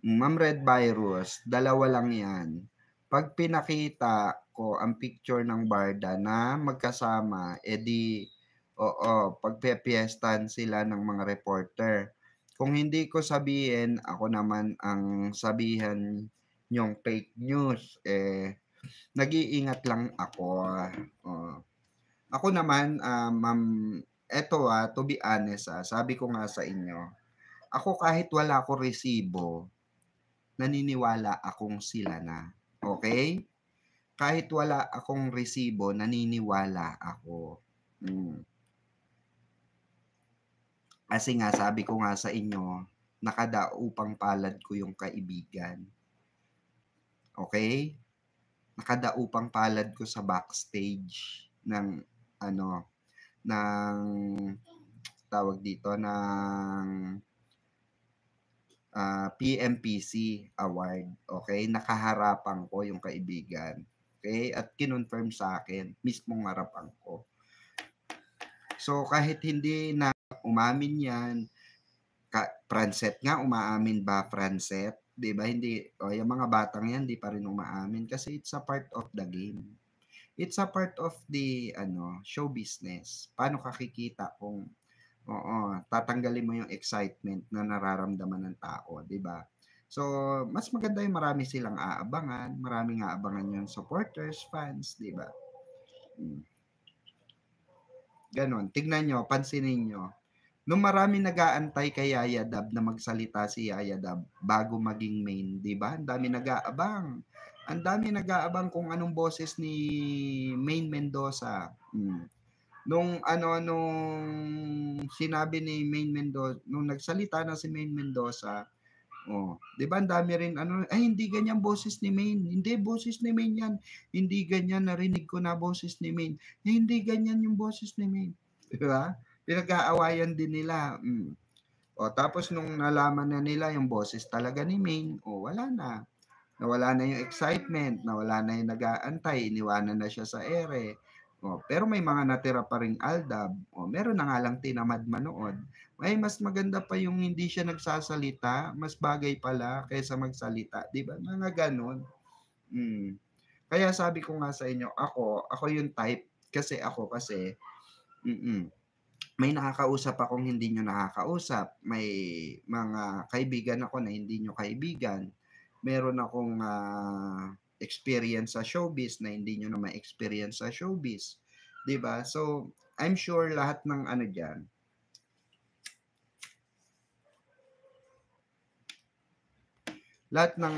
Ma'am Red Virus, dalawa lang yan. Pag pinakita ko ang picture ng Barda na magkasama, pagpepiestan sila ng mga reporter. Kung hindi ko sabihin, ako naman ang sabihan yung fake news. Nag-iingat lang ako. Ako naman, ma'am, to be honest, sabi ko nga sa inyo, ako kahit wala ko resibo, naniniwala akong sila na. Okay? Kahit wala akong resibo, naniniwala ako. Mm. Kasi nga sabi ko nga sa inyo, nakadaupang palad ko yung kaibigan. Okay? Nakadaupang palad ko sa backstage ng ano, ng tawag dito, ng PMPC award. Okay? Nakaharapan ko yung kaibigan. Okay? At kinonfirm sa akin, mismong harapan ko. So, kahit hindi na umamin yan, Francet nga, umaamin ba Francet? 'Di ba? Hindi, yung mga batang yan, di pa rin umaamin kasi it's a part of the game. It's a part of the show business. Paano ka kikita kung tatanggalin mo yung excitement na nararamdaman ng tao, 'di ba? So, mas maganda yung marami silang aabangan, maraming aabangan yung supporters, fans, 'di ba? Ganon. Tignan nyo, pansinin nyo. Nung marami nag-aantay kay Yaya Dab na magsalita si Yaya Dab bago maging main, 'di ba? Ang dami nag-aabang. Ang dami nag-aabang kung anong boses ni Main Mendoza. Nung sinabi ni Main Mendoza, nung nagsalita na si Main Mendoza, 'di ba ang dami rin ay hindi ganyan boses ni Main. Hindi boses ni Main 'yan. Hindi ganyan, narinig ko na boses ni Main. Hindi ganyan yung boses ni Main. 'Di ba? Pinag-aawayan din nila. Tapos nung nalaman na nila yung boses talaga ni Main, wala na. Nawala na yung excitement, nawala na yung nag-aantay, iniwanan na siya sa ere. Pero may mga natira pa ring Aldab. Meron na nga lang tinamad manood. Ay, mas maganda pa yung hindi siya nagsasalita, mas bagay pala kaysa magsalita. Di ba? Mga ganon. Kaya sabi ko nga sa inyo, ako yung type, kasi may nakakausap akong hindi nyo nakakausap. May mga kaibigan ako na hindi nyo kaibigan. Meron akong experience sa showbiz na hindi nyo na ma-experience sa showbiz. 'Di ba? So, I'm sure lahat ng dyan, lahat ng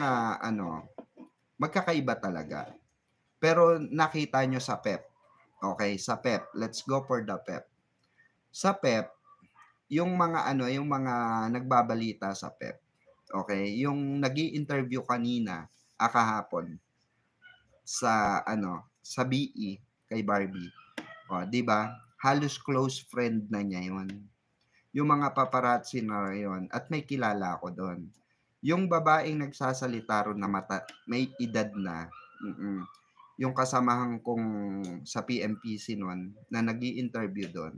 magkakaiba talaga. Pero nakita nyo sa PEP. Okay, sa PEP. Let's go for the PEP. Sa PEP, yung mga nagbabalita sa PEP. Okay, yung nag-i-interview kanina, kahapon sa sa BE kay Barbie. 'Di ba? Halos close friend na niya 'yon. Yung mga paparazzi na 'yon at may kilala ako doon. Yung babaeng nagsasalita ron na may edad na, yung kasamahan kong sa PMPC noon na nag-i-interview doon.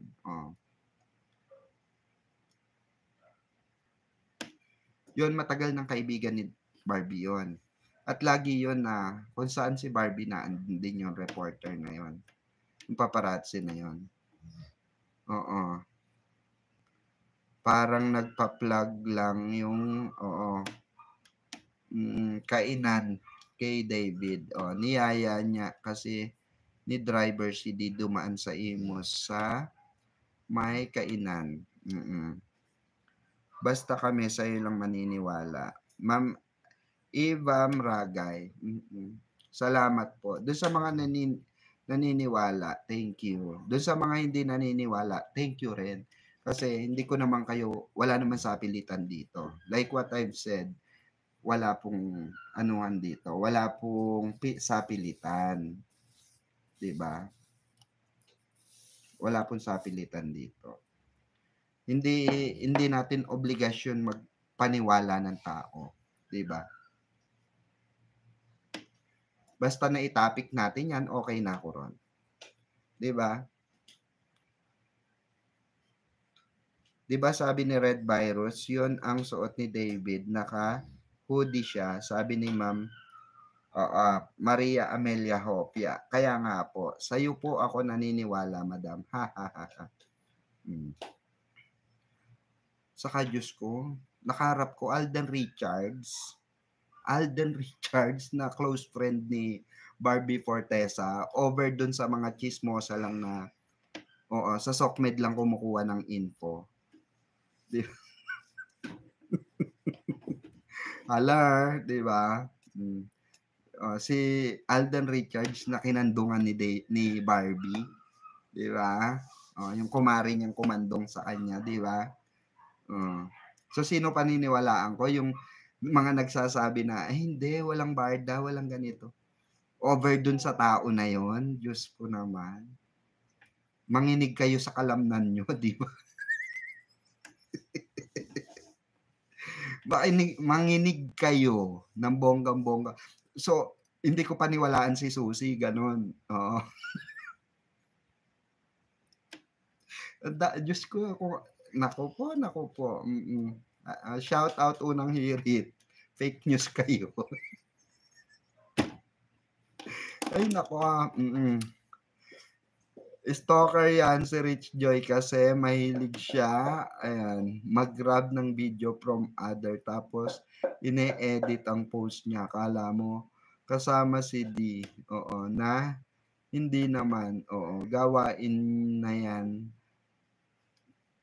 Yun, matagal ng kaibigan ni Barbie yun. At lagi yun na kung saan si Barbie na andin yung reporter na yun. Yung paparazzi na yun. Parang nagpa-plug lang yung kainan kay David. Niyaya niya kasi ni driver si di dumaan sa Imos sa may kainan. Basta kami sa lang maniniwala. Ma'am Eva Mragay. Salamat po. Doon sa mga naniniwala, thank you. Doon sa mga hindi naniniwala, thank you rin. Kasi hindi ko naman kayo, wala naman sapilitan dito. Like what I've said, wala pong anuhan dito. Wala pong sapilitan. 'Di ba? Wala pong sapilitan dito. Hindi natin obligasyon magpaniwala ng tao, 'di ba? Basta na i-topic natin 'yan, okay na ako ron. 'Di ba? 'Di ba sabi ni Red Virus, 'yun ang suot ni David, naka-hoodie siya, sabi ni Ma'am Maria Amelia Hopia. Kaya nga po, sa'yo po ako naniniwala, madam. Ha ha ha ha. Saka Diyos ko, nakaharap ko Alden Richards na close friend ni Barbie Fortesa, over dun sa mga chismosa lang na sa SOCMED lang kumukuha ng info. Hala, di ba? Si Alden Richards na kinandungan ni Barbie. 'Di ba? Oh, yung kumari niyang kumandong sa kanya, 'di ba? Oh. So, sino paniniwalaan ko? Yung mga nagsasabi na, "Ay hindi, walang barda, walang ganito." Over dun sa tao na yon, Diyos ko naman. Manginig kayo sa kalamnan niyo, 'di ba? Manginig kayo ng bonggang-bongga. So, hindi ko paniwalaan si Susie, gano'n. Oo. Diyos ko, naku po. Shout out unang hirit. Fake news kayo. Ay naku, Stalker yan si Rich Joy kasi mahilig siya, ayan, mag-grab ng video from other tapos ine-edit ang post niya. Akala mo kasama si D, oo, na hindi naman, oo, gawain na yan,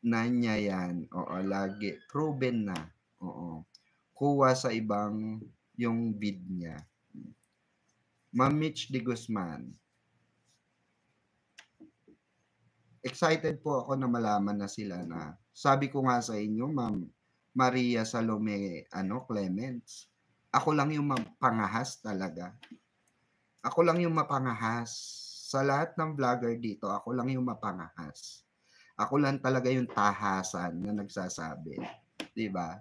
na niya yan, oo, lagi, proven na, oo, kuha sa ibang yung vid niya. Ma'am Mitch de Guzman, excited po ako na malaman na sila na sabi ko nga sa inyo, Ma'am Maria Salome Clements, ako lang yung mapangahas talaga. Ako lang yung mapangahas. Sa lahat ng vlogger dito, ako lang yung mapangahas. Ako lang talaga yung tahasan na nagsasabi. 'Di ba?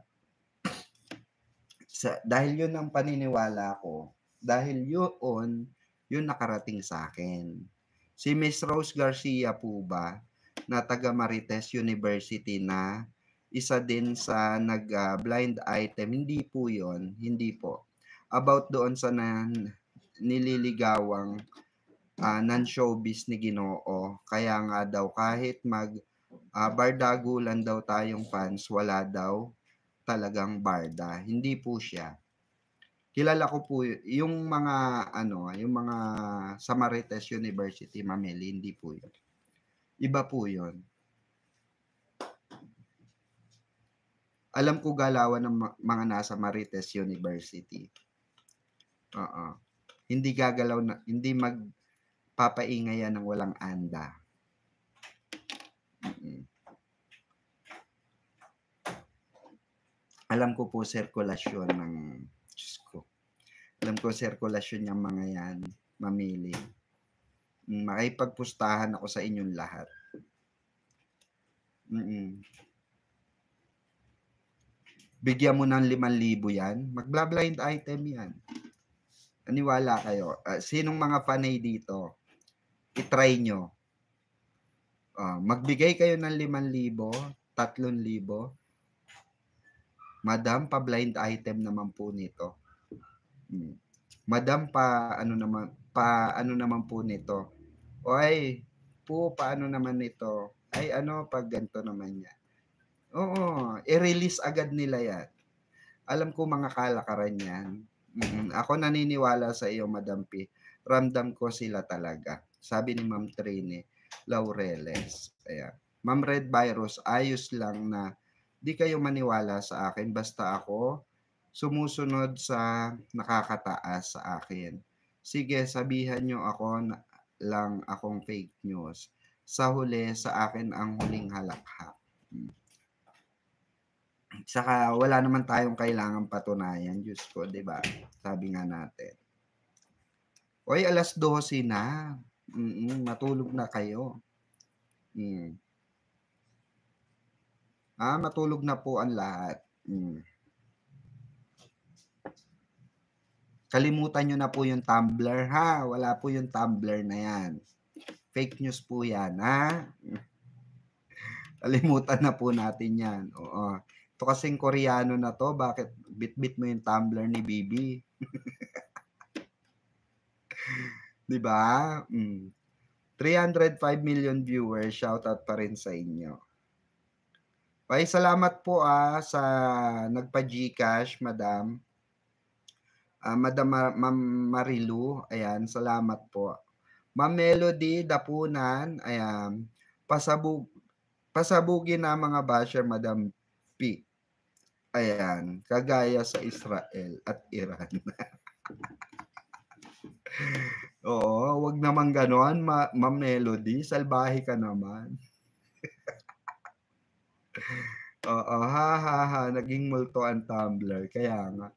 Dahil yun ang paniniwala ko. Dahil yun, yung nakarating sa akin. Si Miss Rose Garcia po ba, na taga Marites University na isa din sa nag-blind item, hindi po yun, hindi po. About doon sa nililigawang non-showbiz ni Ginoo. Kaya nga daw kahit bardagulan daw tayong fans, wala daw talagang barda. Hindi po siya. Kilala ko po yung mga yung mga sa Marites University, Mameli, hindi po yun. Iba po yun. Alam ko galawan ng mga nasa Marites University. Oo. Hindi gagalaw na, hindi magpapaingay yan ng walang anda. Alam ko po sirkulasyon ng, Diyos ko. Alam ko sirkulasyon yung mga yan, Mamili. Makipagpustahan ako sa inyong lahat. Bigyan mo ng 5,000 yan, magla-blind item yan. Aniwala kayo. Sinong mga panay dito? I-try nyo. Magbigay kayo ng 5,000, 3,000. Madam, pa-blind item naman po nito. Madam, paano naman po nito? Oy, paano naman nito? Ay, pag ganito naman yan. Oo, i-release agad nila yan. Alam ko mga kalakaran yan. Ako naniniwala sa iyo, Madam P. Ramdam ko sila talaga. Sabi ni Ma'am Trine Laureles. Ayan. Ma'am Red Virus, ayos lang na di kayo maniwala sa akin basta ako sumusunod sa nakakataas sa akin. Sige, sabihan nyo ako lang akong fake news. Sa huli, sa akin ang huling halakhak. Saka wala naman tayong kailangang patunayan, Diyos ko, 'di ba? Sabi nga natin. Oy, 12:00 na. Matulog na kayo. Matulog na po ang lahat. Kalimutan nyo na po yung Tumblr, ha? Wala po yung Tumblr na yan. Fake news po yan, ha? Kalimutan na po natin yan. Oo. Ito kasing Koreano na to, bakit bit-bit mo yung Tumblr ni Bibi? Di ba? 305 million viewers, shoutout pa rin sa inyo. Okay, salamat po sa nagpa-GCash, Madam. Madam Marilu, ayan, salamat po. Ma'am Melody Dapunan, ayan, pasabugin na mga basher, Madam P. Ayan, kagaya sa Israel at Iran. Oo, wag naman gano'n, Ma'am Melody, salbahe ka naman. Oo, ha, ha, ha, naging multo ang tumbler, kaya nga.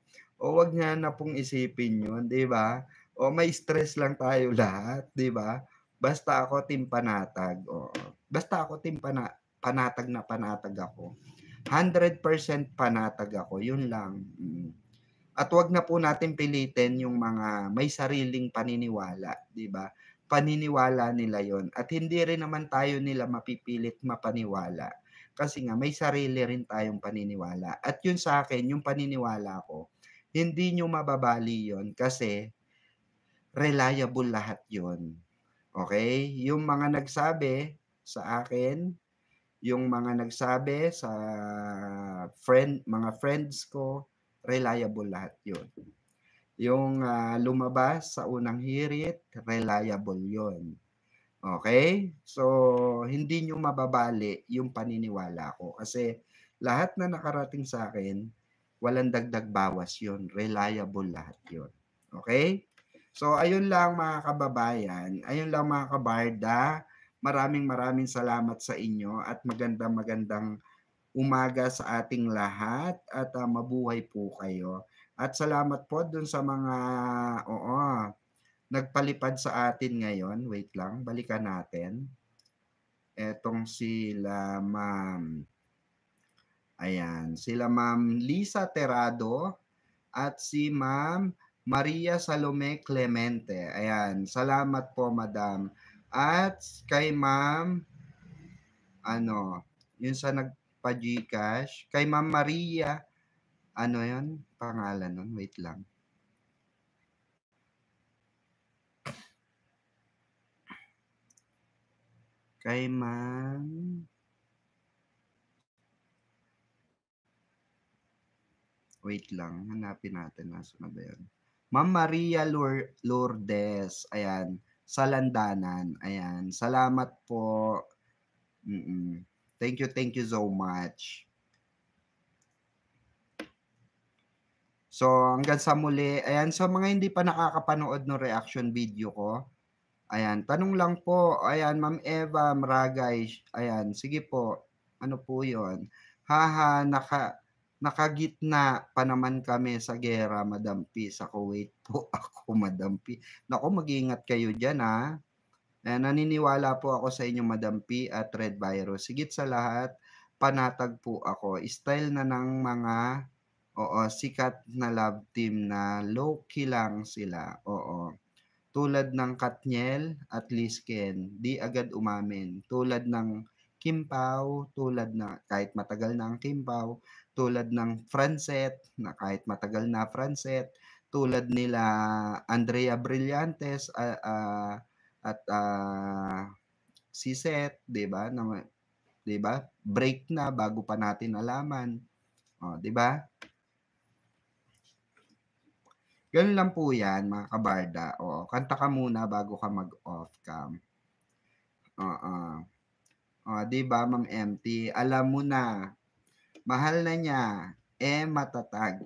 O wag niyo na pong isipin 'yun, 'di ba? O may stress lang tayo lahat, 'di ba? Basta ako team panatag, oo. Basta ako team panatag na panatag ako. 100% panatag ako, 'yun lang, At wag na po natin pilitin yung mga may sariling paniniwala, 'di ba? Paniniwala nila 'yon at hindi rin naman tayo nila mapipilit mapaniwala. Kasi nga may sarili rin tayong paniniwala at yun sa akin, yung paniniwala ko, hindi niyo mababali 'yon kasi reliable lahat 'yon, okey? Yung mga nagsabi sa akin, yung mga nagsabi sa mga friends ko, reliable lahat 'yun. Yung, lumabas sa unang hirit, reliable 'yun, okey? So, hindi niyo mababali yung paniniwala ko kasi lahat na nakarating sa'kin, walang dagdag bawas 'yun, reliable lahat 'yun, okey? So, ayun lang mga kababayan, ayun lang mga kabarda, maraming maraming salamat sa inyo at magandang-magandang umaga sa ating lahat at, mabuhay po kayo. At salamat po dun sa mga oo, nagpalipad sa atin ngayon. Wait lang, balikan natin. Etong sila Ma'am ayan, sila Ma'am Lisa Terrado at si Ma'am Maria Salome Clemente. Ayan, salamat po madam. At kay Ma'am ano, yung sa nagpa-GCash, kay Ma'am Maria ano 'yun, pangalan nun, wait lang. Kay Ma'am wait lang, hanapin natin, nasaan na ba 'yun? Ma'am Maria Lourdes, ayan, sa Landanan, ayan. Salamat po, Thank you so much. So, hanggang sa muli, ayan, sa mga hindi pa nakakapanood ng reaction video ko, ayan, tanong lang po, ayan, Ma'am Eva Maragay, ayan, sige po, ano po 'yun? Haha, nakagitna pa naman kami sa giyera, Madam P, sa Kuwait po ako, Madam P. Naku, mag-ingat kayo diyan, naniniwala po ako sa inyo, Madam P at Red Virus. Higit sa lahat, panatag po ako. Style na ng mga, oo, sikat na love team na low-key lang sila, oo. Tulad ng Katniel at Lisken, di agad umamin. Tulad ng Kim Pao, tulad na kahit matagal na ang Kim Pao, tulad ng Francet, na kahit matagal na Francet, tulad nila Andrea Brillantes, at si Seth, 'di ba? 'Di ba? Break na bago pa natin nalaman. Oh, 'di ba? Ganun lang po 'yan mga kabarda. Oo, kanta ka muna bago ka mag-off cam. Oo. Oh, 'di ba Ma'am MT, alam mo na, mahal na niya, matatag,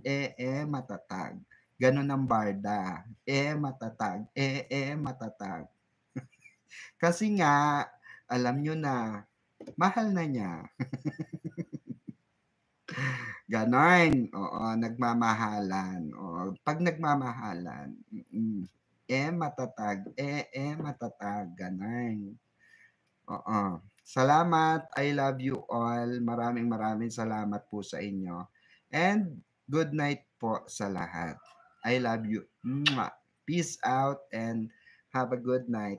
matatag. Ganun ang barda, matatag, matatag. Kasi nga, alam niyo na, mahal na niya. Gano'n, oo, nagmamahalan, oo. 'Pag nagmamahalan, matatag, matatag, gano'n. Oo. Salamat, I love you all. Maraming maraming salamat po sa inyo. And good night po sa lahat. I love you. Mwah. Peace out and have a good night.